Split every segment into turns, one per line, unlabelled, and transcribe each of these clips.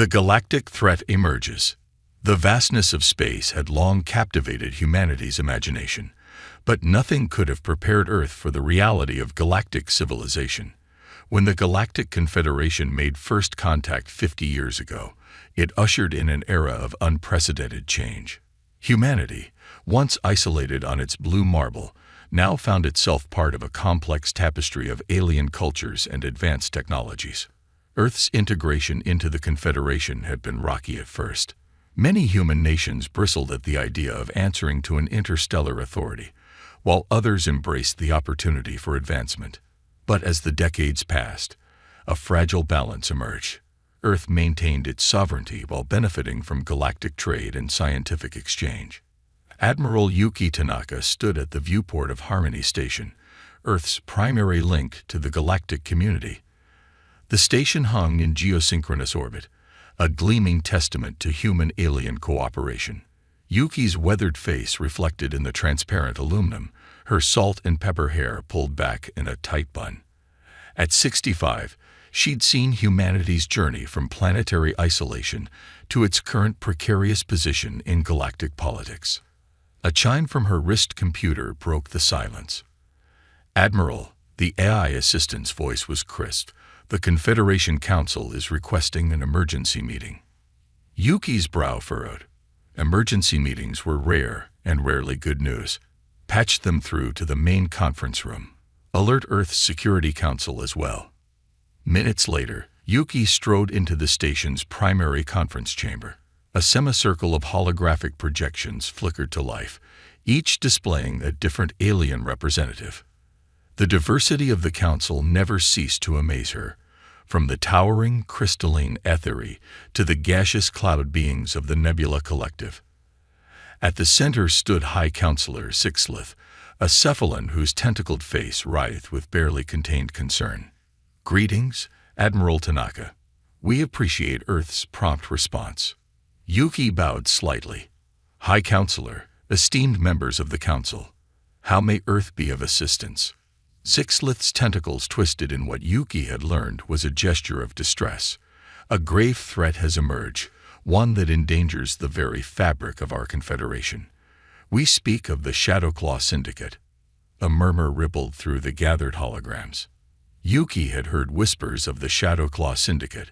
The galactic threat emerges. The vastness of space had long captivated humanity's imagination, but nothing could have prepared Earth for the reality of galactic civilization. When the Galactic Confederation made first contact 50 years ago, it ushered in an era of unprecedented change. Humanity, once isolated on its blue marble, now found itself part of a complex tapestry of alien cultures and advanced technologies. Earth's integration into the Confederation had been rocky at first. Many human nations bristled at the idea of answering to an interstellar authority, while others embraced the opportunity for advancement. But as the decades passed, a fragile balance emerged. Earth maintained its sovereignty while benefiting from galactic trade and scientific exchange. Admiral Yuki Tanaka stood at the viewport of Harmony Station, Earth's primary link to the galactic community. The station hung in geosynchronous orbit, a gleaming testament to human-alien cooperation. Yuki's weathered face reflected in the transparent aluminum, her salt and pepper hair pulled back in a tight bun. At 65, she'd seen humanity's journey from planetary isolation to its current precarious position in galactic politics. A chime from her wrist computer broke the silence. "Admiral," the AI assistant's voice was crisp, "the Confederation Council is requesting an emergency meeting." Yuki's brow furrowed. Emergency meetings were rare and rarely good news. Patch them through to the main conference room. Alert Earth's Security Council as well. Minutes later, Yuki strode into the station's primary conference chamber. A semicircle of holographic projections flickered to life, each displaying a different alien representative. The diversity of the council never ceased to amaze her, from the towering crystalline Etheri to the gaseous cloud beings of the Nebula Collective. At the center stood High Counselor Sixlith, a cephalon whose tentacled face writhed with barely contained concern. "Greetings, Admiral Tanaka. We appreciate Earth's prompt response." Yuki bowed slightly. "High Counselor, esteemed members of the Council, how may Earth be of assistance?" Sixlith's tentacles twisted in what Yuki had learned was a gesture of distress. "A grave threat has emerged, one that endangers the very fabric of our Confederation. We speak of the Shadowclaw Syndicate." A murmur rippled through the gathered holograms. Yuki had heard whispers of the Shadowclaw Syndicate,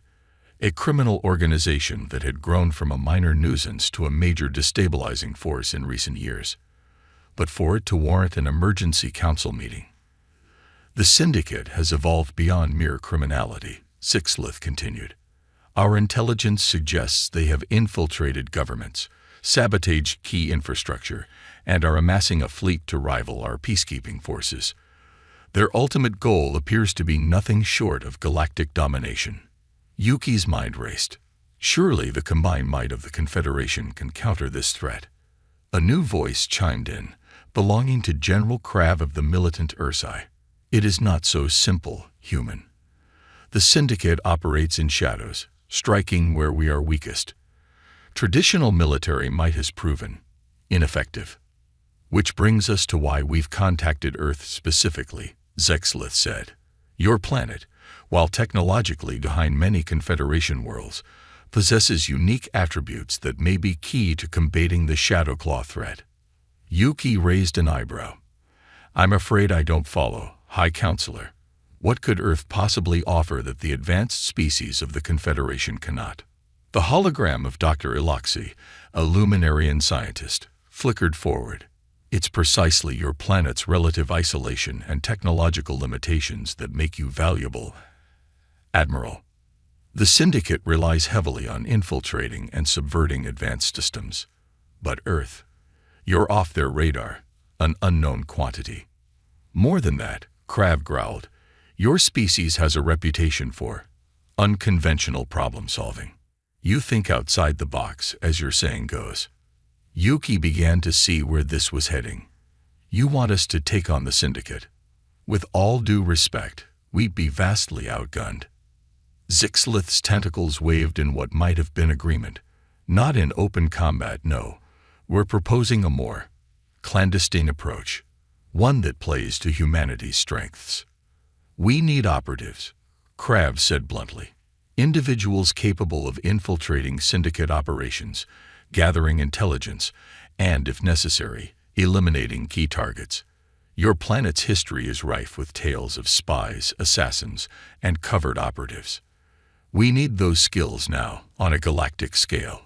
a criminal organization that had grown from a minor nuisance to a major destabilizing force in recent years. But for it to warrant an emergency council meeting. "The syndicate has evolved beyond mere criminality," Sixlith continued. "Our intelligence suggests they have infiltrated governments, sabotaged key infrastructure, and are amassing a fleet to rival our peacekeeping forces. Their ultimate goal appears to be nothing short of galactic domination." Yuki's mind raced. Surely the combined might of the Confederation can counter this threat. A new voice chimed in, belonging to General Krav of the militant Ursi. "It is not so simple, human. The Syndicate operates in shadows, striking where we are weakest. Traditional military might has proven ineffective. Which brings us to why we've contacted Earth specifically," Sixlith said. "Your planet, while technologically behind many Confederation worlds, possesses unique attributes that may be key to combating the Shadowclaw threat." Yuki raised an eyebrow. "I'm afraid I don't follow, High Counselor. What could Earth possibly offer that the advanced species of the Confederation cannot?" The hologram of Dr. Iloxi, a Luminarian scientist, flickered forward. "It's precisely your planet's relative isolation and technological limitations that make you valuable, Admiral. The Syndicate relies heavily on infiltrating and subverting advanced systems. But Earth, you're off their radar, an unknown quantity. More than that," Krav growled, "your species has a reputation for unconventional problem-solving. You think outside the box, as your saying goes." Yuki began to see where this was heading. "You want us to take on the Syndicate. With all due respect, we'd be vastly outgunned." Sixlith's tentacles waved in what might have been agreement. "Not in open combat, no. We're proposing a more clandestine approach, one that plays to humanity's strengths." "We need operatives," Krav said bluntly. individuals capable of infiltrating syndicate operations, gathering intelligence, and, if necessary, eliminating key targets. Your planet's history is rife with tales of spies, assassins, and covert operatives. We need those skills now, on a galactic scale.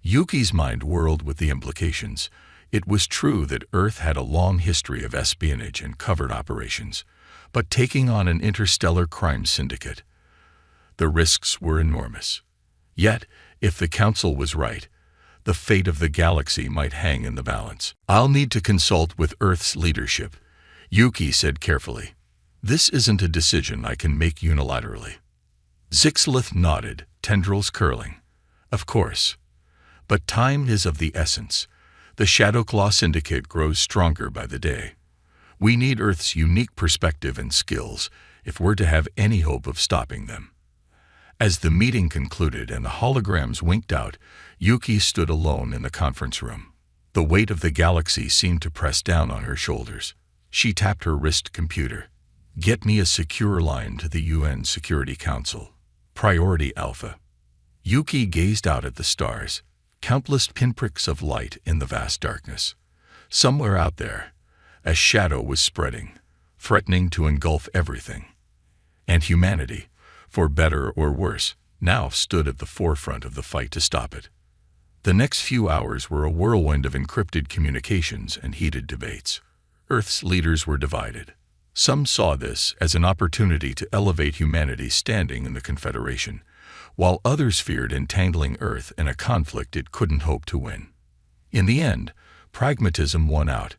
Yuki's mind whirled with the implications. It was true that Earth had a long history of espionage and covert operations, but taking on an interstellar crime syndicate, the risks were enormous. Yet, if the Council was right, the fate of the galaxy might hang in the balance. "I'll need to consult with Earth's leadership," Yuki said carefully. "This isn't a decision I can make unilaterally." Zixlith nodded, tendrils curling. "Of course. But time is of the essence. The Shadowclaw Syndicate grows stronger by the day. We need Earth's unique perspective and skills if we're to have any hope of stopping them." As the meeting concluded and the holograms winked out, Yuki stood alone in the conference room. The weight of the galaxy seemed to press down on her shoulders. She tapped her wrist computer. "Get me a secure line to the UN Security Council. Priority Alpha." Yuki gazed out at the stars, countless pinpricks of light in the vast darkness. Somewhere out there, a shadow was spreading, threatening to engulf everything. And humanity, for better or worse, now stood at the forefront of the fight to stop it. The next few hours were a whirlwind of encrypted communications and heated debates. Earth's leaders were divided. Some saw this as an opportunity to elevate humanity's standing in the Confederation, while others feared entangling Earth in a conflict it couldn't hope to win. In the end, pragmatism won out.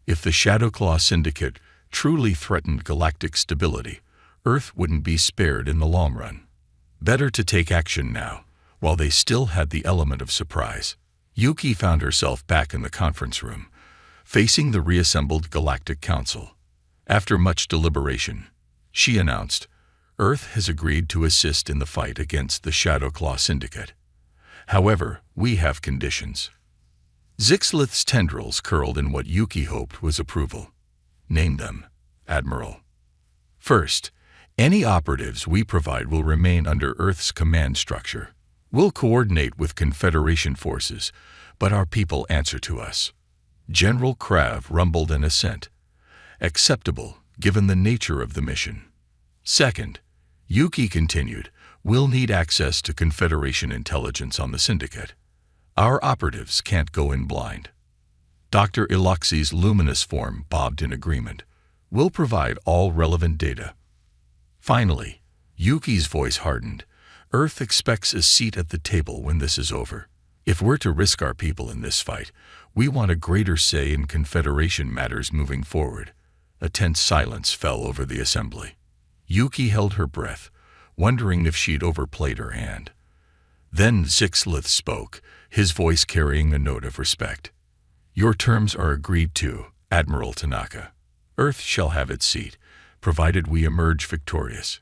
If the Shadowclaw Syndicate truly threatened galactic stability, Earth wouldn't be spared in the long run. Better to take action now, while they still had the element of surprise. Yuki found herself back in the conference room, facing the reassembled Galactic Council. After much deliberation, she announced, "Earth has agreed to assist in the fight against the Shadowclaw Syndicate. However, we have conditions." Zixlith's tendrils curled in what Yuki hoped was approval. "Name them, Admiral." "First, any operatives we provide will remain under Earth's command structure. We'll coordinate with Confederation forces, but our people answer to us." General Krav rumbled an assent. "Acceptable, given the nature of the mission." "Second," Yuki continued, "we'll need access to Confederation intelligence on the Syndicate. Our operatives can't go in blind." Dr. Iloxi's luminous form bobbed in agreement. "We'll provide all relevant data." Finally, Yuki's voice hardened. "Earth expects a seat at the table when this is over. If we're to risk our people in this fight, we want a greater say in Confederation matters moving forward." A tense silence fell over the assembly. Yuki held her breath, wondering if she'd overplayed her hand. Then Zixlith spoke, his voice carrying a note of respect. "Your terms are agreed to, Admiral Tanaka. Earth shall have its seat, provided we emerge victorious."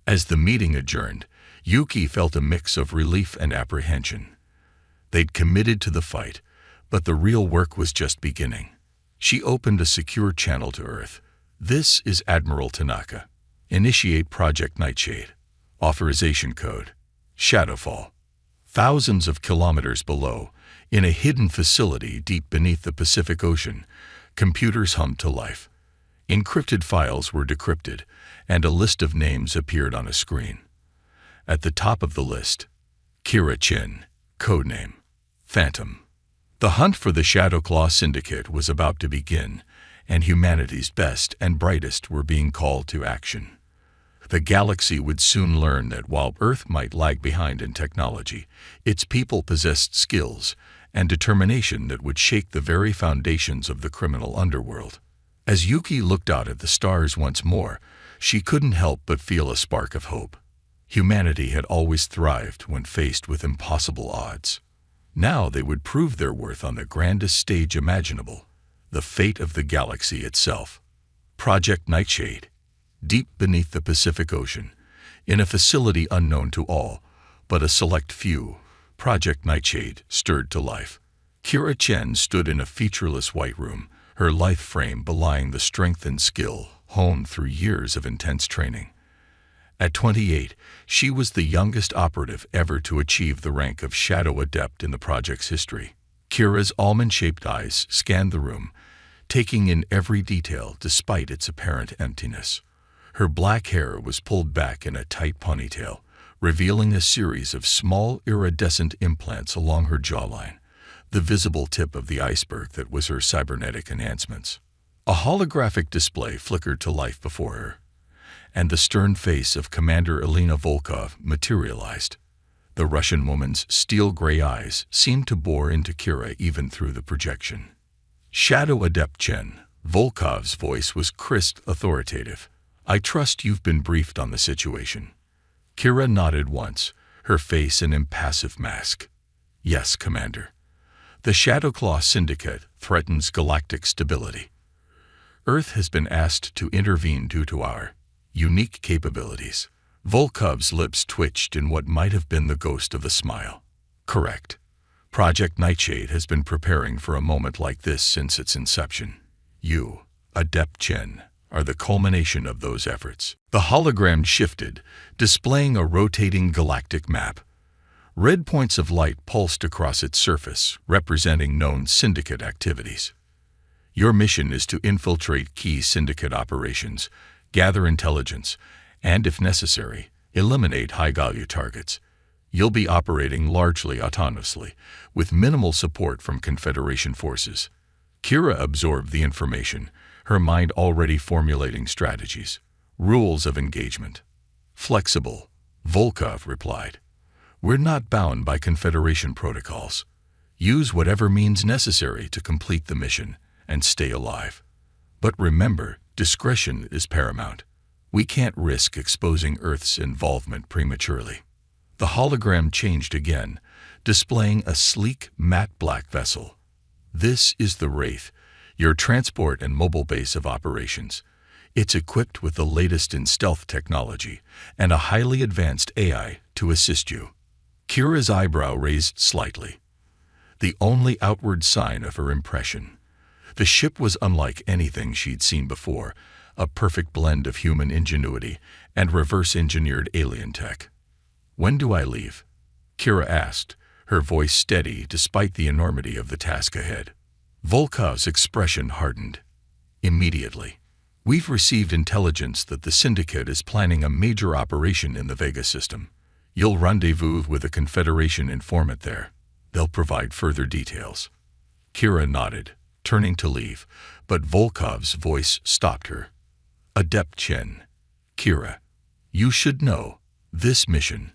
As the meeting adjourned, Yuki felt a mix of relief and apprehension. They'd committed to the fight, but the real work was just beginning. She opened a secure channel to Earth. "This is Admiral Tanaka. Initiate Project Nightshade. Authorization code: Shadowfall." Thousands of kilometers below, in a hidden facility deep beneath the Pacific Ocean, computers hummed to life. Encrypted files were decrypted, and a list of names appeared on a screen. At the top of the list, Kira Chin, codename Phantom. The hunt for the Shadowclaw Syndicate was about to begin, and humanity's best and brightest were being called to action. The galaxy would soon learn that while Earth might lag behind in technology, its people possessed skills and determination that would shake the very foundations of the criminal underworld. As Yuki looked out at the stars once more, she couldn't help but feel a spark of hope. Humanity had always thrived when faced with impossible odds. Now they would prove their worth on the grandest stage imaginable, the fate of the galaxy itself. Project Nightshade. Deep beneath the Pacific Ocean, in a facility unknown to all, but a select few, Project Nightshade stirred to life. Kira Chen stood in a featureless white room, her lithe frame belying the strength and skill honed through years of intense training. At 28, she was the youngest operative ever to achieve the rank of Shadow Adept in the project's history. Kira's almond-shaped eyes scanned the room, taking in every detail despite its apparent emptiness. Her black hair was pulled back in a tight ponytail, revealing a series of small iridescent implants along her jawline, the visible tip of the iceberg that was her cybernetic enhancements. A holographic display flickered to life before her, and the stern face of Commander Elena Volkov materialized. The Russian woman's steel-gray eyes seemed to bore into Kira even through the projection. Shadow Adept Chen, Volkov's voice was crisp, authoritative. I trust you've been briefed on the situation. Kira nodded once, her face an impassive mask. Yes, Commander. The Shadowclaw Syndicate threatens galactic stability. Earth has been asked to intervene due to our unique capabilities. Volkov's lips twitched in what might have been the ghost of a smile. Correct. Project Nightshade has been preparing for a moment like this since its inception. You, Adept Chen, are the culmination of those efforts. The hologram shifted, displaying a rotating galactic map. Red points of light pulsed across its surface, representing known syndicate activities. Your mission is to infiltrate key syndicate operations, gather intelligence, and, if necessary, eliminate high-value targets. You'll be operating largely autonomously, with minimal support from Confederation forces. Kira absorbed the information, her mind already formulating strategies. Rules of engagement. Flexible, Volkov replied. We're not bound by Confederation protocols. Use whatever means necessary to complete the mission and stay alive. But remember, discretion is paramount. We can't risk exposing Earth's involvement prematurely. The hologram changed again, displaying a sleek, matte black vessel. This is the Wraith, your transport and mobile base of operations. It's equipped with the latest in stealth technology and a highly advanced AI to assist you. Kira's eyebrow raised slightly, the only outward sign of her impression. The ship was unlike anything she'd seen before, a perfect blend of human ingenuity and reverse-engineered alien tech. When do I leave? Kira asked, her voice steady despite the enormity of the task ahead. Volkov's expression hardened. Immediately. We've received intelligence that the Syndicate is planning a major operation in the Vega system. You'll rendezvous with a Confederation informant there. They'll provide further details. Kira nodded, turning to leave, but Volkov's voice stopped her. Adept Chen. Kira, you should know, this mission,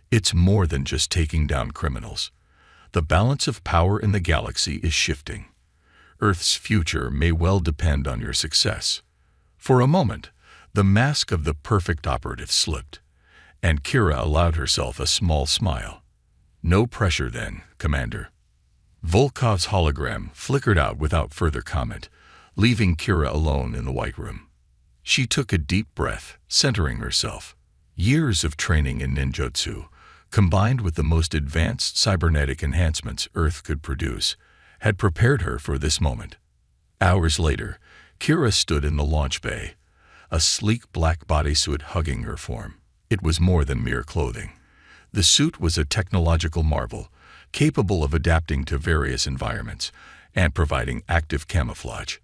it's more than just taking down criminals. The balance of power in the galaxy is shifting. Earth's future may well depend on your success. For a moment, the mask of the perfect operative slipped, and Kira allowed herself a small smile. No pressure then, Commander. Volkov's hologram flickered out without further comment, leaving Kira alone in the White Room. She took a deep breath, centering herself. Years of training in ninjutsu, combined with the most advanced cybernetic enhancements Earth could produce, had prepared her for this moment. Hours later, Kira stood in the launch bay, a sleek black bodysuit hugging her form. It was more than mere clothing. The suit was a technological marvel, capable of adapting to various environments and providing active camouflage.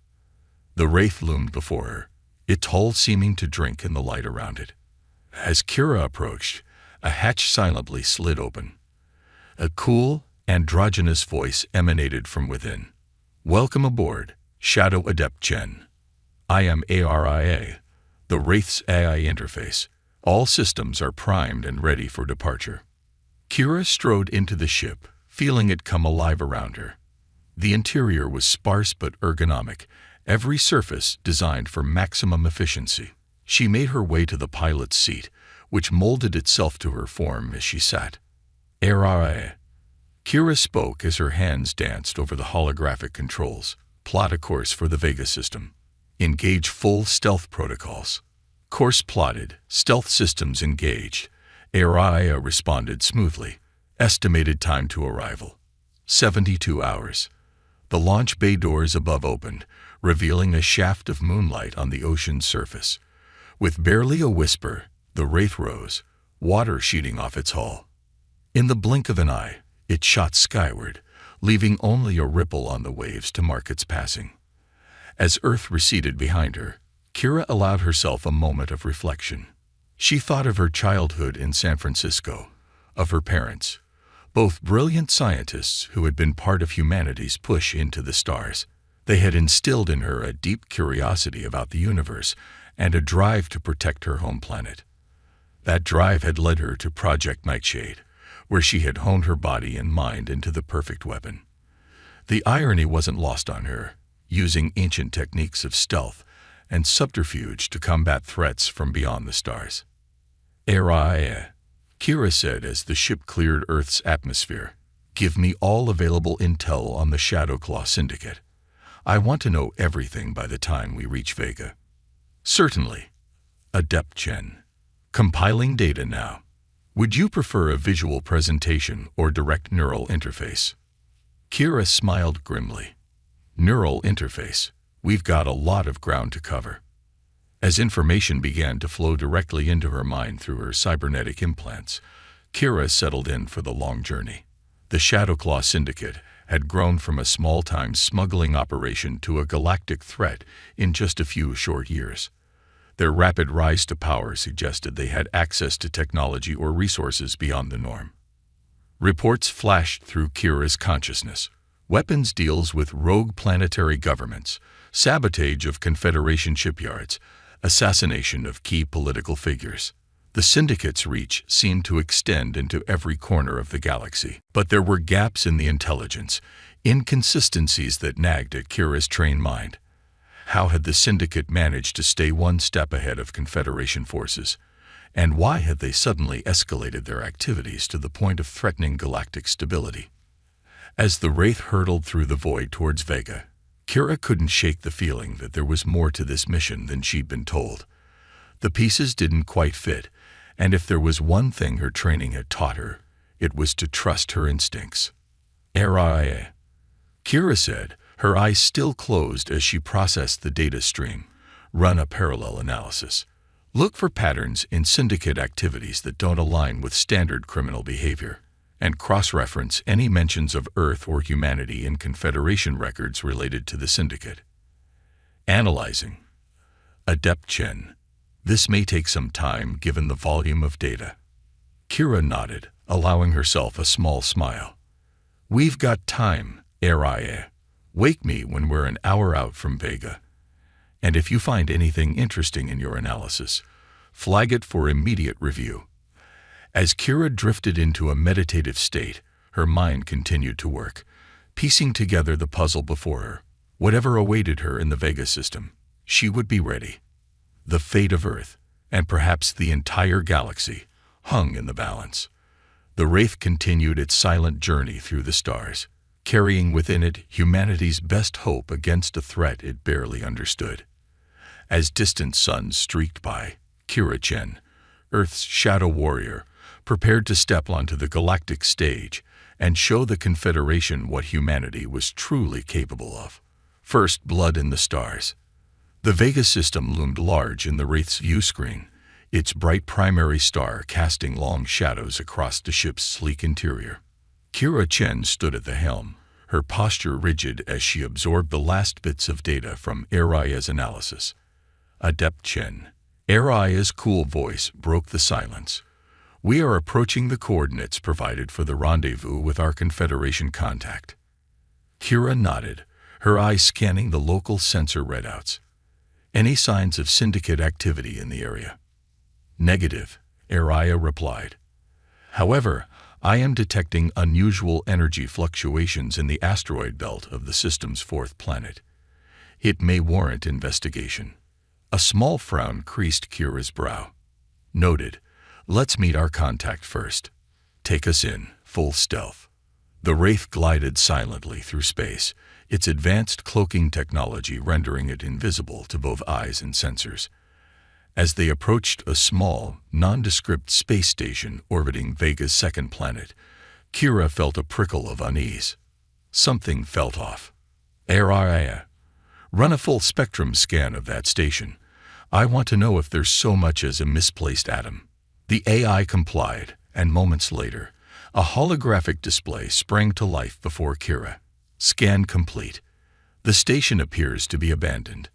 The Wraith loomed before her, its hull seeming to drink in the light around it. As Kira approached, a hatch silently slid open. A cool, androgynous voice emanated from within. Welcome aboard, Shadow Adept Chen. I am ARIA, the Wraith's AI interface. All systems are primed and ready for departure. Kira strode into the ship, feeling it come alive around her. The interior was sparse but ergonomic, every surface designed for maximum efficiency. She made her way to the pilot's seat, which molded itself to her form as she sat. ARIA. Kira spoke as her hands danced over the holographic controls. Plot a course for the Vega system. Engage full stealth protocols. Course plotted, stealth systems engaged. ARIA responded smoothly. Estimated time to arrival: 72 hours. The launch bay doors above opened, revealing a shaft of moonlight on the ocean's surface. With barely a whisper, The wraith rose, water sheeting off its hull. In the blink of an eye, it shot skyward, leaving only a ripple on the waves to mark its passing. As Earth receded behind her, Kira allowed herself a moment of reflection. She thought of her childhood in San Francisco, of her parents, both brilliant scientists who had been part of humanity's push into the stars. They had instilled in her a deep curiosity about the universe and a drive to protect her home planet. That drive had led her to Project Nightshade, where she had honed her body and mind into the perfect weapon. The irony wasn't lost on her, using ancient techniques of stealth and subterfuge to combat threats from beyond the stars. "Araya," Kira said as the ship cleared Earth's atmosphere. "Give me all available intel on the Shadowclaw Syndicate. I want to know everything by the time we reach Vega." "Certainly." Adept Chen. "Compiling data now. Would you prefer a visual presentation or direct neural interface?" Kira smiled grimly. "Neural interface. We've got a lot of ground to cover." As information began to flow directly into her mind through her cybernetic implants, Kira settled in for the long journey. The Shadowclaw Syndicate had grown from a small-time smuggling operation to a galactic threat in just a few short years. Their rapid rise to power suggested they had access to technology or resources beyond the norm. Reports flashed through Kira's consciousness. Weapons deals with rogue planetary governments, sabotage of Confederation shipyards, assassination of key political figures. The Syndicate's reach seemed to extend into every corner of the galaxy. But there were gaps in the intelligence, inconsistencies that nagged at Kira's trained mind. How had the Syndicate managed to stay one step ahead of Confederation forces? And why had they suddenly escalated their activities to the point of threatening galactic stability? As the Wraith hurtled through the void towards Vega, Kira couldn't shake the feeling that there was more to this mission than she'd been told. The pieces didn't quite fit, and if there was one thing her training had taught her, it was to trust her instincts. "Araya," Kira said, her eyes still closed as she processed the data stream. "Run a parallel analysis. Look for patterns in Syndicate activities that don't align with standard criminal behavior, and cross-reference any mentions of Earth or humanity in Confederation records related to the Syndicate." Analyzing. Adept Chen. "This may take some time given the volume of data." Kira nodded, allowing herself a small smile. "We've got time, Araya. Wake me when we're an hour out from Vega. And if you find anything interesting in your analysis, flag it for immediate review." As Kira drifted into a meditative state, her mind continued to work, piecing together the puzzle before her. Whatever awaited her in the Vega system, she would be ready. The fate of Earth, and perhaps the entire galaxy, hung in the balance. The Wraith continued its silent journey through the stars, carrying within it humanity's best hope against a threat it barely understood. As distant suns streaked by, Kira Chen, Earth's shadow warrior, prepared to step onto the galactic stage and show the Confederation what humanity was truly capable of. First blood in the stars. The Vega system loomed large in the Wraith's view screen, its bright primary star casting long shadows across the ship's sleek interior. Kira Chen stood at the helm, her posture rigid as she absorbed the last bits of data from Araya's analysis. Adept Chen. Araya's cool voice broke the silence. "We are approaching the coordinates provided for the rendezvous with our Confederation contact." Kira nodded, her eyes scanning the local sensor readouts. "Any signs of Syndicate activity in the area?" "Negative," Araya replied. "However, I am detecting unusual energy fluctuations in the asteroid belt of the system's fourth planet. It may warrant investigation." A small frown creased Kira's brow. "Noted. Let's meet our contact first. Take us in, full stealth." The Wraith glided silently through space, its advanced cloaking technology rendering it invisible to both eyes and sensors. As they approached a small, nondescript space station orbiting Vega's second planet, Kira felt a prickle of unease. Something felt off. "Araya, run a full spectrum scan of that station. I want to know if there's so much as a misplaced atom." The AI complied, and moments later, a holographic display sprang to life before Kira. Scan complete. The station appears to be abandoned.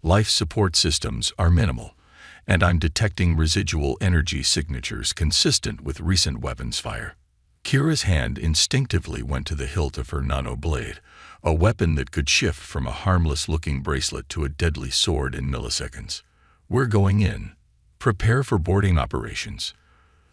Life support systems are minimal, and I'm detecting residual energy signatures consistent with recent weapons fire. Kira's hand instinctively went to the hilt of her nano-blade, a weapon that could shift from a harmless-looking bracelet to a deadly sword in milliseconds. We're going in. Prepare for boarding operations.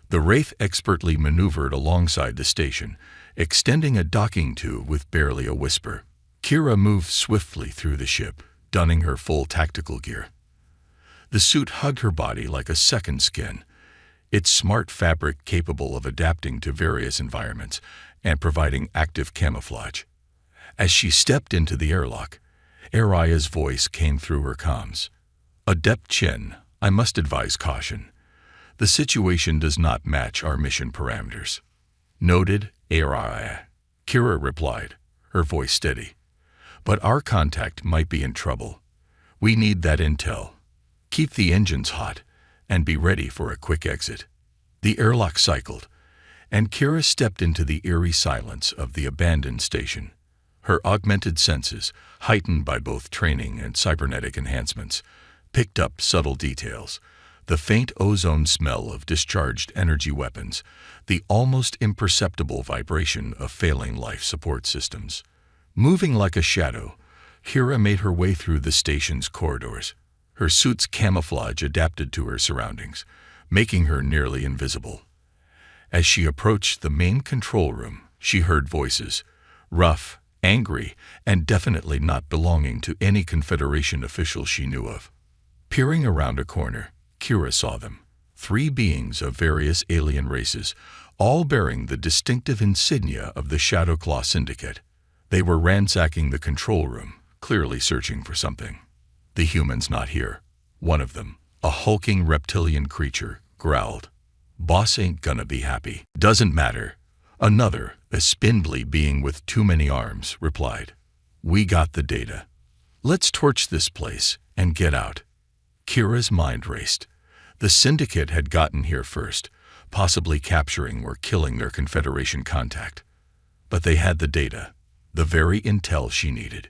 The Wraith expertly maneuvered alongside the station, extending a docking tube with barely a whisper. Kira moved swiftly through the ship, donning her full tactical gear. The suit hugged her body like a second skin, its smart fabric capable of adapting to various environments and providing active camouflage. As she stepped into the airlock, Araya's voice came through her comms. "Adept Chen, I must advise caution. The situation does not match our mission parameters." "Noted, Araya," Kira replied, her voice steady. "But our contact might be in trouble. We need that intel. Keep the engines hot and be ready for a quick exit." The airlock cycled, and Kira stepped into the eerie silence of the abandoned station. Her augmented senses, heightened by both training and cybernetic enhancements, picked up subtle details: the faint ozone smell of discharged energy weapons, the almost imperceptible vibration of failing life support systems. Moving like a shadow, Kira made her way through the station's corridors. Her suit's camouflage adapted to her surroundings, making her nearly invisible. As she approached the main control room, she heard voices, rough, angry, and definitely not belonging to any Confederation official she knew of. Peering around a corner, Kira saw them, 3 beings of various alien races, all bearing the distinctive insignia of the Shadowclaw Syndicate. They were ransacking the control room, clearly searching for something. "The human's not here," one of them, a hulking reptilian creature, growled. "Boss ain't gonna be happy." "Doesn't matter," another, a spindly being with too many arms, replied. "We got the data. Let's torch this place and get out." Kira's mind raced. The Syndicate had gotten here first, possibly capturing or killing their Confederation contact. But they had the data, the very intel she needed.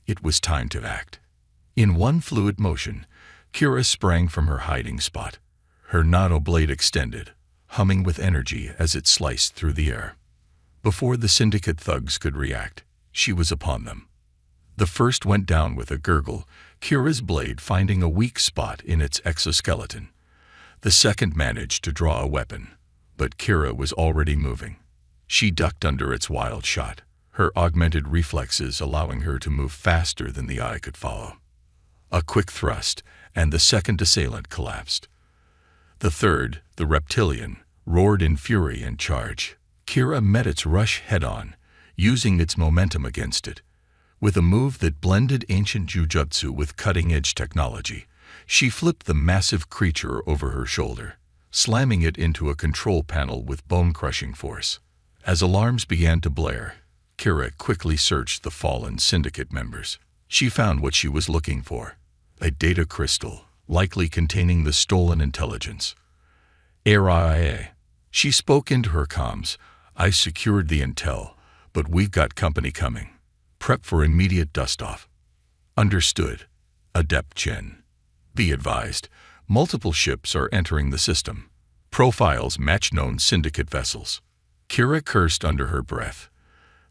It was time to act. In one fluid motion, Kira sprang from her hiding spot. Her nano-blade extended, humming with energy as it sliced through the air. Before the Syndicate thugs could react, she was upon them. The first went down with a gurgle, Kira's blade finding a weak spot in its exoskeleton. The second managed to draw a weapon, but Kira was already moving. She ducked under its wild shot, her augmented reflexes allowing her to move faster than the eye could follow. A quick thrust, and the second assailant collapsed. The third, the reptilian, roared in fury and charge. Kira met its rush head-on, using its momentum against it. With a move that blended ancient jujutsu with cutting-edge technology, she flipped the massive creature over her shoulder, slamming it into a control panel with bone-crushing force. As alarms began to blare, Kira quickly searched the fallen Syndicate members. She found what she was looking for: a data crystal, likely containing the stolen intelligence. "Araya," she spoke into her comms, "I secured the intel, but we've got company coming. Prep for immediate dust-off." "Understood, Adept Chen. Be advised, multiple ships are entering the system. Profiles match known Syndicate vessels." Kira cursed under her breath.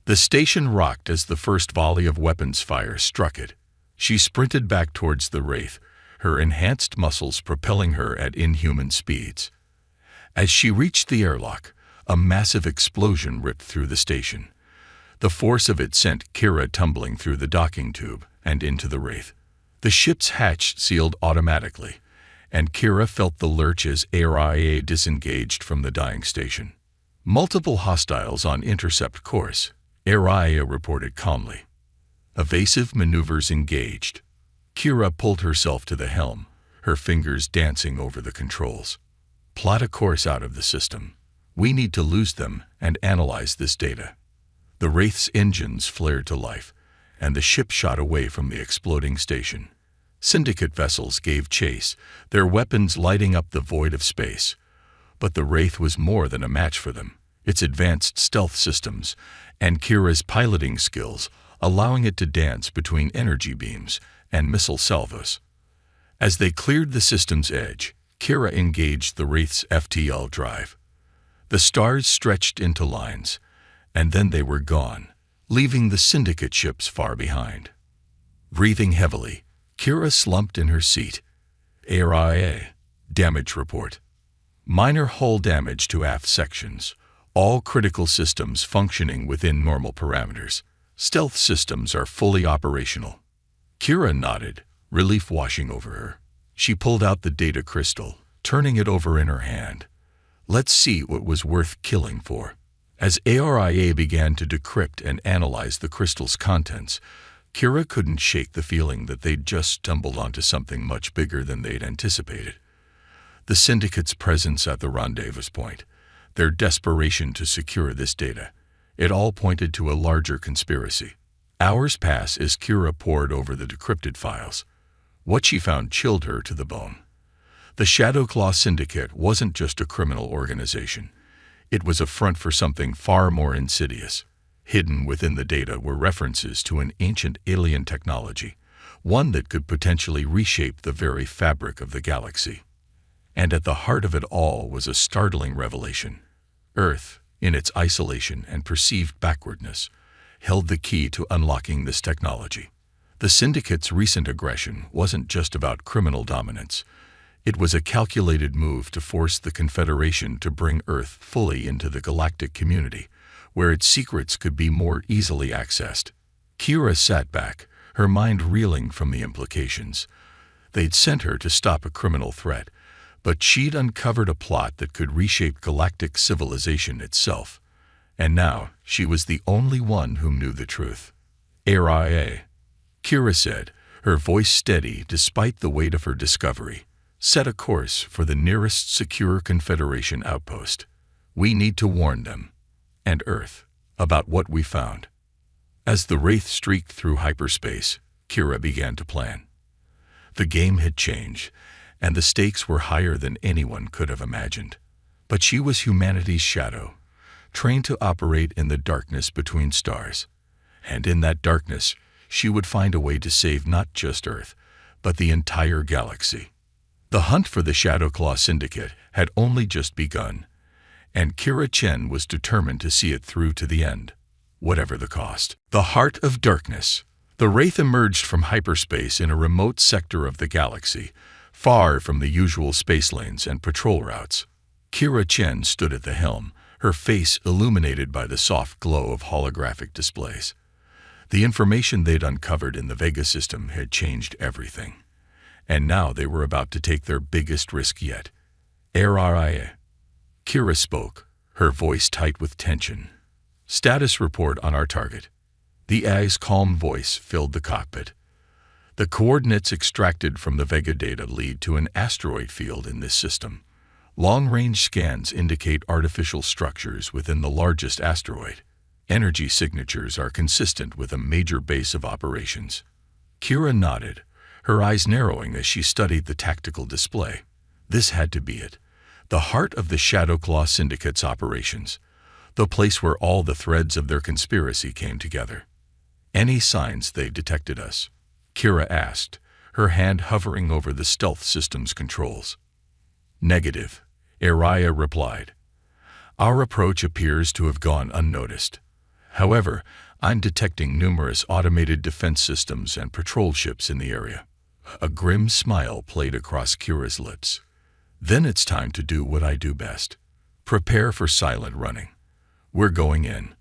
The station rocked as the first volley of weapons fire struck it. She sprinted back towards the Wraith, her enhanced muscles propelling her at inhuman speeds. As she reached the airlock, a massive explosion ripped through the station. The force of it sent Kira tumbling through the docking tube and into the Wraith. The ship's hatch sealed automatically, and Kira felt the lurch as Araya disengaged from the dying station. "Multiple hostiles on intercept course," Araya reported calmly. "Evasive maneuvers engaged." Kira pulled herself to the helm, her fingers dancing over the controls. "Plot a course out of the system. We need to lose them and analyze this data." The Wraith's engines flared to life, and the ship shot away from the exploding station. Syndicate vessels gave chase, their weapons lighting up the void of space. But the Wraith was more than a match for them. Its advanced stealth systems and Kira's piloting skills allowing it to dance between energy beams and missile salvos. As they cleared the system's edge, Kira engaged the Wraith's FTL drive. The stars stretched into lines, and then they were gone, leaving the Syndicate ships far behind. Breathing heavily, Kira slumped in her seat. HFY damage report. Minor hull damage to aft sections. All critical systems functioning within normal parameters. Stealth systems are fully operational. Kira nodded, relief washing over her. She pulled out the data crystal, turning it over in her hand. Let's see what was worth killing for. As HFY began to decrypt and analyze the crystal's contents, Kira couldn't shake the feeling that they'd just stumbled onto something much bigger than they'd anticipated. The Syndicate's presence at the rendezvous point, their desperation to secure this data, it all pointed to a larger conspiracy. Hours passed as Kira pored over the decrypted files. What she found chilled her to the bone. The Shadowclaw Syndicate wasn't just a criminal organization. It was a front for something far more insidious. Hidden within the data were references to an ancient alien technology, one that could potentially reshape the very fabric of the galaxy. And at the heart of it all was a startling revelation. Earth, in its isolation and perceived backwardness, held the key to unlocking this technology. The Syndicate's recent aggression wasn't just about criminal dominance. It was a calculated move to force the Confederation to bring Earth fully into the galactic community, where its secrets could be more easily accessed. Kira sat back, her mind reeling from the implications. They'd sent her to stop a criminal threat, but she'd uncovered a plot that could reshape galactic civilization itself. And now she was the only one who knew the truth. HFY, Kira said, her voice steady despite the weight of her discovery. Set a course for the nearest secure Confederation outpost. We need to warn them, and Earth, about what we found. As the Wraith streaked through hyperspace, Kira began to plan. The game had changed, and the stakes were higher than anyone could have imagined. But she was humanity's shadow, trained to operate in the darkness between stars. And in that darkness, she would find a way to save not just Earth, but the entire galaxy. The hunt for the Shadowclaw Syndicate had only just begun, and Kira Chen was determined to see it through to the end, whatever the cost. The heart of darkness. The Wraith emerged from hyperspace in a remote sector of the galaxy, far from the usual space lanes and patrol routes. Kira Chen stood at the helm, her face illuminated by the soft glow of holographic displays. The information they'd uncovered in the Vega system had changed everything. And now they were about to take their biggest risk yet. HFY. Kira spoke, her voice tight with tension. Status report on our target. The AI's calm voice filled the cockpit. The coordinates extracted from the Vega data lead to an asteroid field in this system. Long-range scans indicate artificial structures within the largest asteroid. Energy signatures are consistent with a major base of operations. Kira nodded, her eyes narrowing as she studied the tactical display. This had to be it. The heart of the Shadowclaw Syndicate's operations. The place where all the threads of their conspiracy came together. Any signs they've detected us? Kira asked, her hand hovering over the stealth system's controls. Negative, HFY replied. Our approach appears to have gone unnoticed. However, I'm detecting numerous automated defense systems and patrol ships in the area. A grim smile played across Kira's lips. Then it's time to do what I do best. Prepare for silent running. We're going in.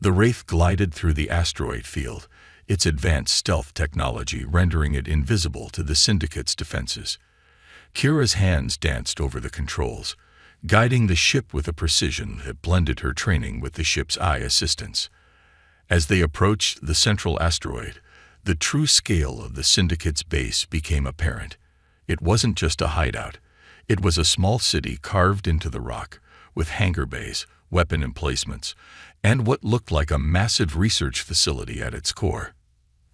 The Wraith glided through the asteroid field, its advanced stealth technology rendering it invisible to the Syndicate's defenses. Kira's hands danced over the controls, guiding the ship with a precision that blended her training with the ship's eye assistance. As they approached the central asteroid, the true scale of the Syndicate's base became apparent. It wasn't just a hideout. It was a small city carved into the rock, with hangar bays, weapon emplacements, and what looked like a massive research facility at its core.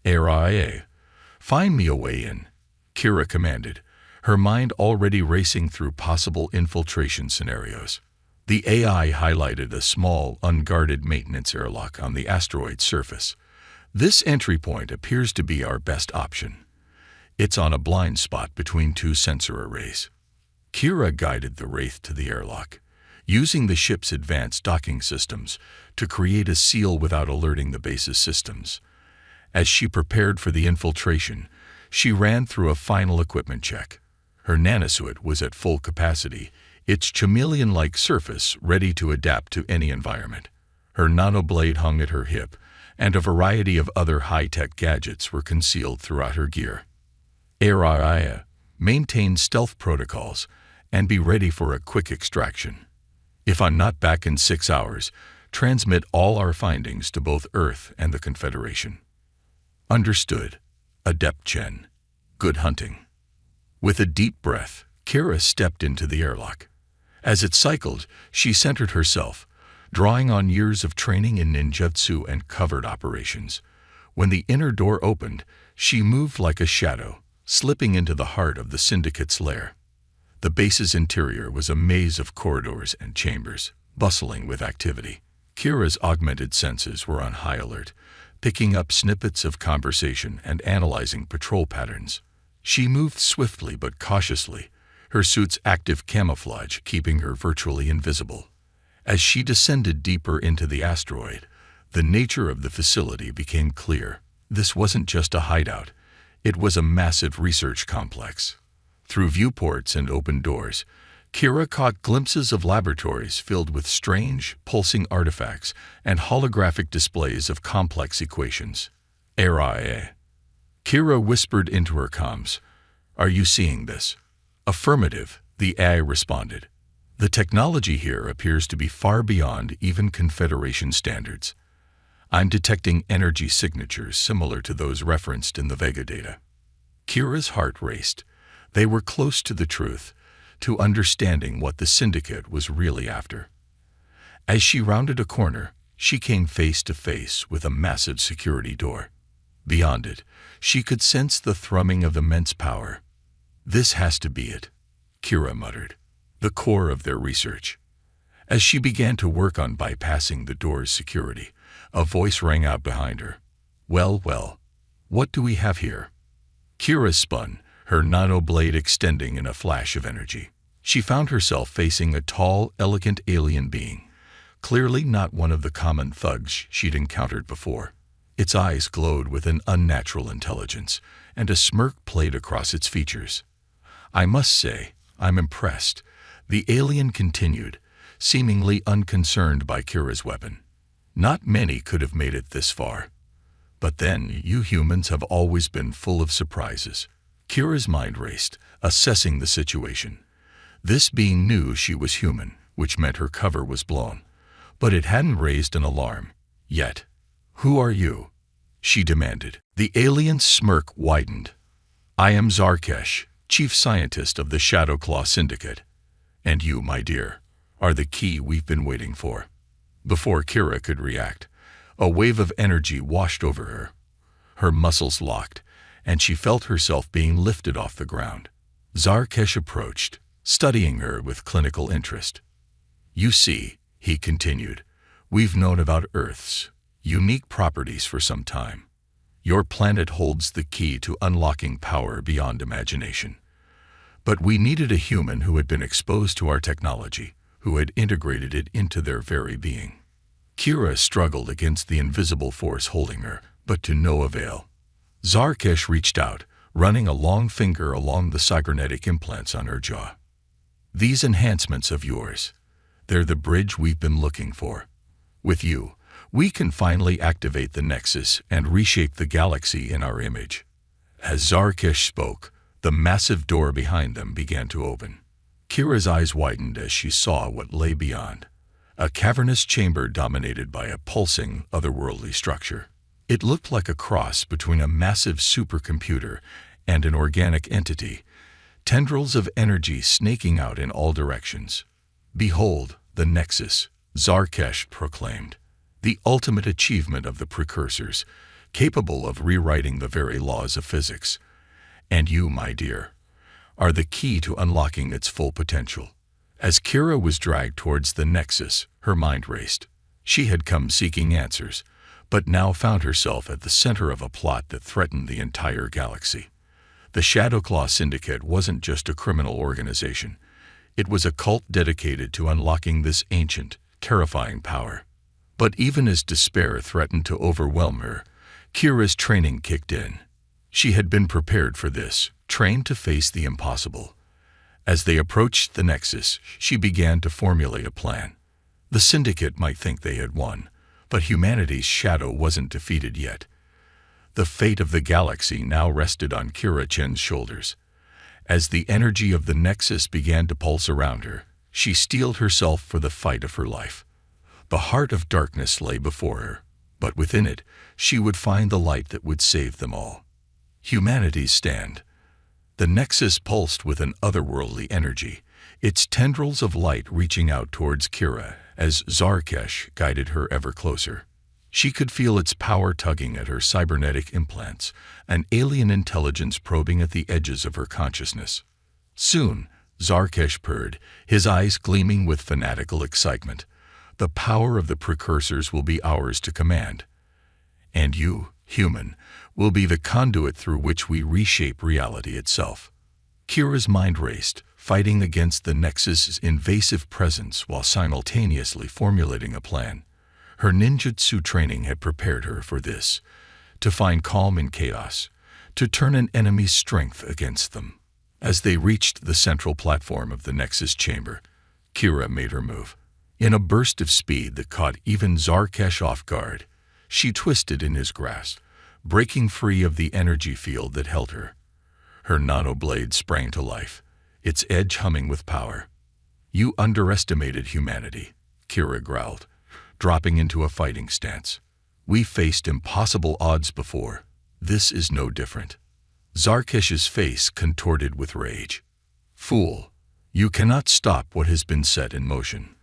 HFY, find me a way in, Kira commanded, her mind already racing through possible infiltration scenarios. The AI highlighted a small, unguarded maintenance airlock on the asteroid's surface. This entry point appears to be our best option. It's on a blind spot between two sensor arrays. Kira guided the Wraith to the airlock, using the ship's advanced docking systems to create a seal without alerting the base's systems. As she prepared for the infiltration, she ran through a final equipment check. Her nanosuit was at full capacity, its chameleon-like surface ready to adapt to any environment. Her nanoblade hung at her hip, and a variety of other high-tech gadgets were concealed throughout her gear. HFY maintain stealth protocols and be ready for a quick extraction. If I'm not back in 6 hours, transmit all our findings to both Earth and the Confederation. Understood. Adept Chen. Good hunting. With a deep breath, Kira stepped into the airlock. As it cycled, she centered herself, drawing on years of training in ninjutsu and covert operations. When the inner door opened, she moved like a shadow, slipping into the heart of the Syndicate's lair. The base's interior was a maze of corridors and chambers, bustling with activity. Kira's augmented senses were on high alert, picking up snippets of conversation and analyzing patrol patterns. She moved swiftly but cautiously, her suit's active camouflage keeping her virtually invisible. As she descended deeper into the asteroid, the nature of the facility became clear. This wasn't just a hideout, it was a massive research complex. Through viewports and open doors, Kira caught glimpses of laboratories filled with strange, pulsing artifacts and holographic displays of complex equations. HFY. Kira whispered into her comms, "Are you seeing this?" "Affirmative," the AI responded. "The technology here appears to be far beyond even Confederation standards. I'm detecting energy signatures similar to those referenced in the Vega data." Kira's heart raced. They were close to the truth, to understanding what the Syndicate was really after. As she rounded a corner, she came face to face with a massive security door. Beyond it, she could sense the thrumming of immense power. "This has to be it," Kira muttered, "the core of their research." As she began to work on bypassing the door's security, a voice rang out behind her. Well, what do we have here?" Kira spun, her nanoblade extending in a flash of energy. She found herself facing a tall, elegant alien being, clearly not one of the common thugs she'd encountered before. Its eyes glowed with an unnatural intelligence, and a smirk played across its features. "I must say, I'm impressed," the alien continued, seemingly unconcerned by Kira's weapon. "Not many could have made it this far. But then, you humans have always been full of surprises." Kira's mind raced, assessing the situation. This being knew she was human, which meant her cover was blown. But it hadn't raised an alarm, yet. "Who are you?" she demanded. The alien's smirk widened. "I am Zarkesh, chief scientist of the Shadowclaw Syndicate. And you, my dear, are the key we've been waiting for." Before Kira could react, a wave of energy washed over her. Her muscles locked, and she felt herself being lifted off the ground. Zarkesh approached, studying her with clinical interest. "You see," he continued, "we've known about Earth's unique properties for some time. Your planet holds the key to unlocking power beyond imagination. But we needed a human who had been exposed to our technology, who had integrated it into their very being." Kira struggled against the invisible force holding her, but to no avail. Zarkesh reached out, running a long finger along the cybernetic implants on her jaw. "These enhancements of yours, they're the bridge we've been looking for. With you, we can finally activate the Nexus and reshape the galaxy in our image." As Zarkesh spoke, the massive door behind them began to open. Kira's eyes widened as she saw what lay beyond. A cavernous chamber dominated by a pulsing, otherworldly structure. It looked like a cross between a massive supercomputer and an organic entity, tendrils of energy snaking out in all directions. "Behold, the Nexus," Zarkesh proclaimed. "The ultimate achievement of the precursors, capable of rewriting the very laws of physics. And you, my dear, are the key to unlocking its full potential. As Kira was dragged towards the Nexus, her mind raced. She had come seeking answers, but now found herself at the center of a plot that threatened the entire galaxy. The Shadowclaw Syndicate wasn't just a criminal organization. It was a cult dedicated to unlocking this ancient, terrifying power. But even as despair threatened to overwhelm her, Kira's training kicked in. She had been prepared for this, trained to face the impossible. As they approached the Nexus, she began to formulate a plan. The Syndicate might think they had won, but humanity's shadow wasn't defeated yet. The fate of the galaxy now rested on Kira Chen's shoulders. As the energy of the Nexus began to pulse around her, she steeled herself for the fight of her life. The heart of darkness lay before her, but within it, she would find the light that would save them all. Humanity's stand. The Nexus pulsed with an otherworldly energy, its tendrils of light reaching out towards Kira as Zarkesh guided her ever closer. She could feel its power tugging at her cybernetic implants, an alien intelligence probing at the edges of her consciousness. Soon, Zarkesh purred, his eyes gleaming with fanatical excitement. The power of the precursors will be ours to command. And you, human, will be the conduit through which we reshape reality itself. Kira's mind raced, fighting against the Nexus's invasive presence while simultaneously formulating a plan. Her ninjutsu training had prepared her for this, to find calm in chaos, to turn an enemy's strength against them. As they reached the central platform of the Nexus chamber, Kira made her move. In a burst of speed that caught even Zarkesh off guard, she twisted in his grasp, breaking free of the energy field that held her. Her nanoblade sprang to life, its edge humming with power. "You underestimated humanity," Kira growled, dropping into a fighting stance. "We faced impossible odds before. This is no different." Zarkesh's face contorted with rage. "Fool, you cannot stop what has been set in motion.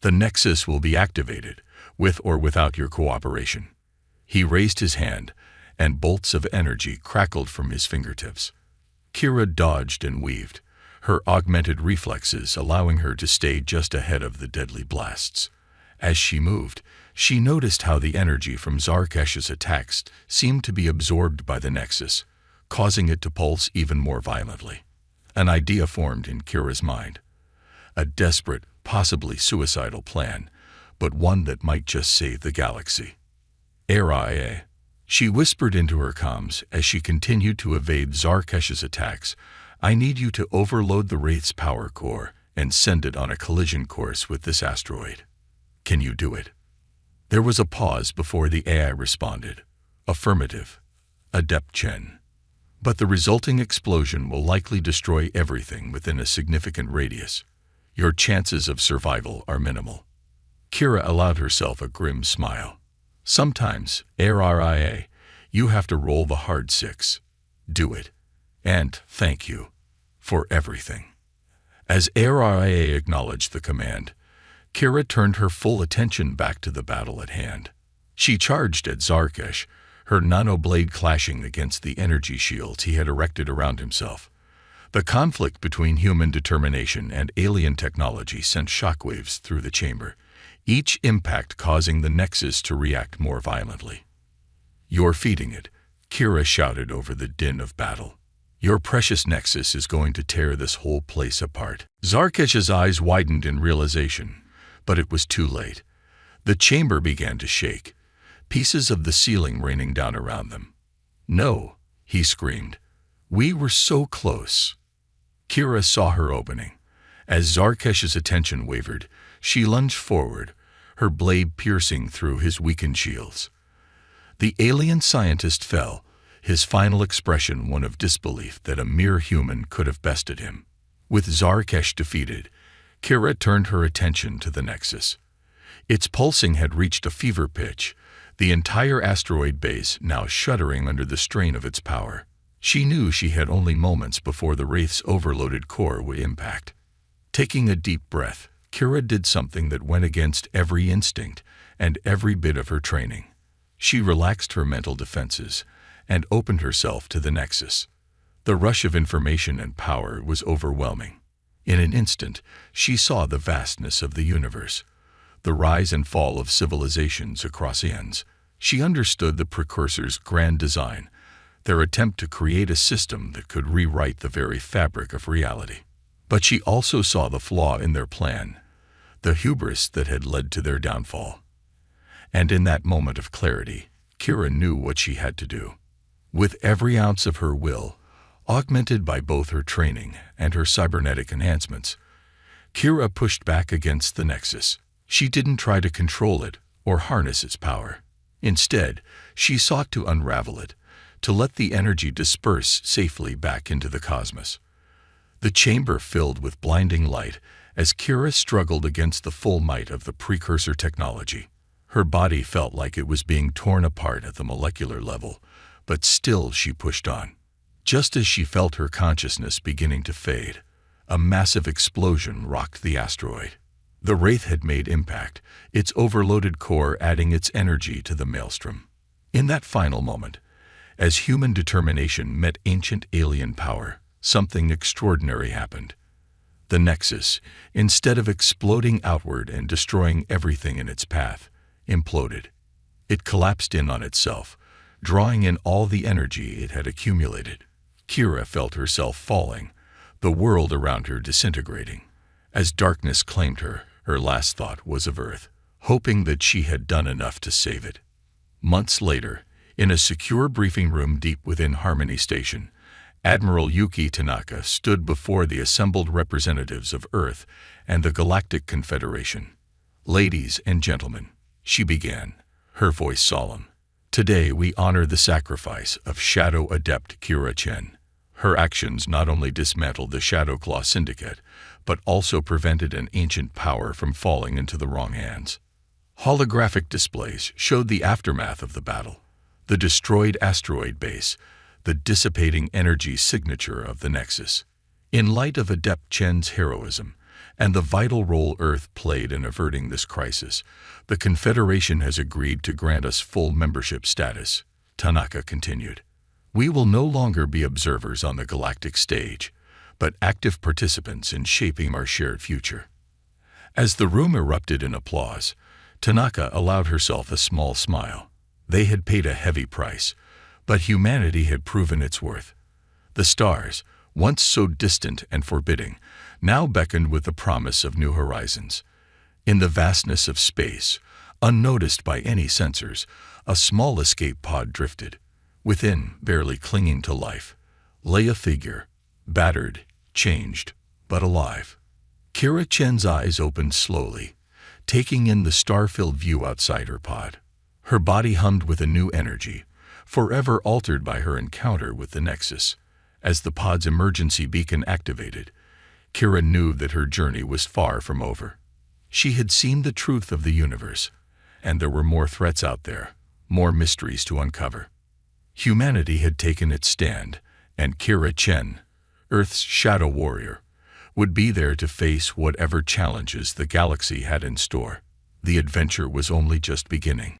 The Nexus will be activated, with or without your cooperation." He raised his hand, and bolts of energy crackled from his fingertips. Kira dodged and weaved, her augmented reflexes allowing her to stay just ahead of the deadly blasts. As she moved, she noticed how the energy from Zarkesh's attacks seemed to be absorbed by the Nexus, causing it to pulse even more violently. An idea formed in Kira's mind. A desperate, possibly suicidal plan, but one that might just save the galaxy. "Aria," she whispered into her comms as she continued to evade Zarkesh's attacks. "I need you to overload the Wraith's power core and send it on a collision course with this asteroid. Can you do it?" There was a pause before the AI responded. "Affirmative, Adept Chen. But the resulting explosion will likely destroy everything within a significant radius. Your chances of survival are minimal." Kira allowed herself a grim smile. "Sometimes, Aria, you have to roll the hard six. Do it. And thank you for everything." As Aria acknowledged the command, Kira turned her full attention back to the battle at hand. She charged at Zarkesh, her nanoblade clashing against the energy shields he had erected around himself. The conflict between human determination and alien technology sent shockwaves through the chamber, each impact causing the Nexus to react more violently. "You're feeding it," Kira shouted over the din of battle. "Your precious Nexus is going to tear this whole place apart." Zarkesh's eyes widened in realization, but it was too late. The chamber began to shake, pieces of the ceiling raining down around them. "No," he screamed. "We were so close." Kira saw her opening. As Zarkesh's attention wavered, she lunged forward, her blade piercing through his weakened shields. The alien scientist fell, his final expression one of disbelief that a mere human could have bested him. With Zarkesh defeated, Kira turned her attention to the Nexus. Its pulsing had reached a fever pitch, the entire asteroid base now shuddering under the strain of its power. She knew she had only moments before the Wraith's overloaded core would impact. Taking a deep breath, Kira did something that went against every instinct and every bit of her training. She relaxed her mental defenses and opened herself to the Nexus. The rush of information and power was overwhelming. In an instant, she saw the vastness of the universe, the rise and fall of civilizations across eons. She understood the precursors' grand design, their attempt to create a system that could rewrite the very fabric of reality. But she also saw the flaw in their plan, the hubris that had led to their downfall. And in that moment of clarity, Kira knew what she had to do. With every ounce of her will, augmented by both her training and her cybernetic enhancements, Kira pushed back against the Nexus. She didn't try to control it or harness its power. Instead, she sought to unravel it, to let the energy disperse safely back into the cosmos. The chamber filled with blinding light as Kira struggled against the full might of the precursor technology. Her body felt like it was being torn apart at the molecular level, but still she pushed on. Just as she felt her consciousness beginning to fade, a massive explosion rocked the asteroid. The Wraith had made impact, its overloaded core adding its energy to the maelstrom. In that final moment, as human determination met ancient alien power, something extraordinary happened. The Nexus, instead of exploding outward and destroying everything in its path, imploded. It collapsed in on itself, drawing in all the energy it had accumulated. Kira felt herself falling, the world around her disintegrating. As darkness claimed her, her last thought was of Earth, hoping that she had done enough to save it. Months later, in a secure briefing room deep within Harmony Station, Admiral Yuki Tanaka stood before the assembled representatives of Earth and the Galactic Confederation. "Ladies and gentlemen," she began, her voice solemn, "today we honor the sacrifice of Shadow Adept Kira Chen. Her actions not only dismantled the Shadow Claw Syndicate, but also prevented an ancient power from falling into the wrong hands." Holographic displays showed the aftermath of the battle, the destroyed asteroid base, the dissipating energy signature of the Nexus. In light of Adept Chen's heroism and the vital role Earth played in averting this crisis, the Confederation has agreed to grant us full membership status, Tanaka continued. "We will no longer be observers on the galactic stage, but active participants in shaping our shared future." As the room erupted in applause, Tanaka allowed herself a small smile. They had paid a heavy price, but humanity had proven its worth. The stars, once so distant and forbidding, now beckoned with the promise of new horizons. In the vastness of space, unnoticed by any sensors, a small escape pod drifted. Within, barely clinging to life, lay a figure, battered, changed, but alive. Kira Chen's eyes opened slowly, taking in the star-filled view outside her pod. Her body hummed with a new energy, forever altered by her encounter with the Nexus. As the pod's emergency beacon activated, Kira knew that her journey was far from over. She had seen the truth of the universe, and there were more threats out there, more mysteries to uncover. Humanity had taken its stand, and Kira Chen, Earth's shadow warrior, would be there to face whatever challenges the galaxy had in store. The adventure was only just beginning.